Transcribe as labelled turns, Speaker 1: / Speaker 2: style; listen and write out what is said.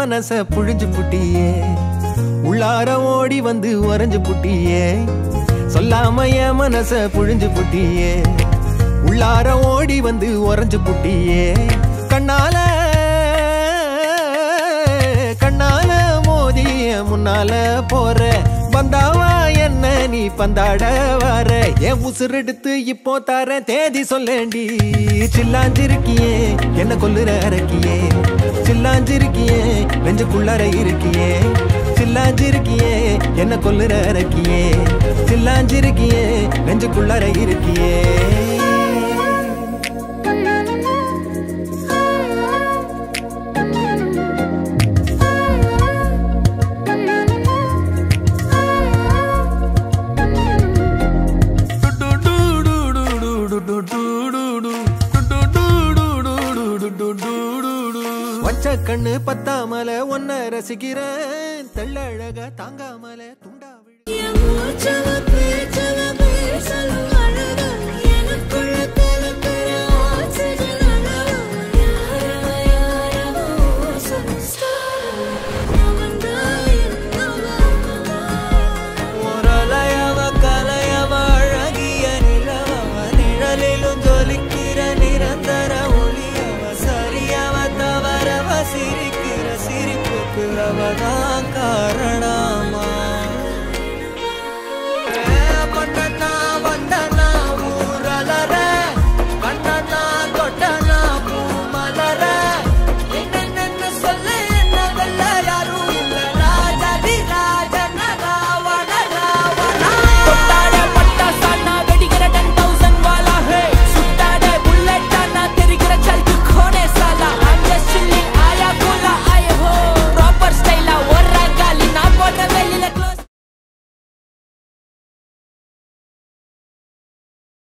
Speaker 1: மனச புழிஞ்சு புட்டியே உள்ளார ஓடி வந்து உறைஞ்சு புட்டியே சொல்லாம என் மனச புழிஞ்சு புட்டியே உள்ளார ஓடி வந்து உறைஞ்சு புட்டியே கண்ணால கண்ணால மோதி முன்னால போற வந்தாவா என்ன நீ பந்தாட வர என் உசுரெடுத்து இப்போ தர தேதி சொல்லேண்டி சில்லாஞ்சிருக்கியே என்ன கொல்லுற அரக்கியே சில்லாஞ்சிருக்கியே நெஞ்சுக்குள்ளற இருக்கியே சில்லாஞ்சிருக்கியே என்ன கொல்லுற அரக்கியே சில்லாஞ்சிருக்கியே நெஞ்சுக்குள்ளற இருக்கியே வச்ச கண்ணு பத்தாமல ஒன்ன ரசிக்கிறேன் தெள்ளழக தாங்காமல துண்டா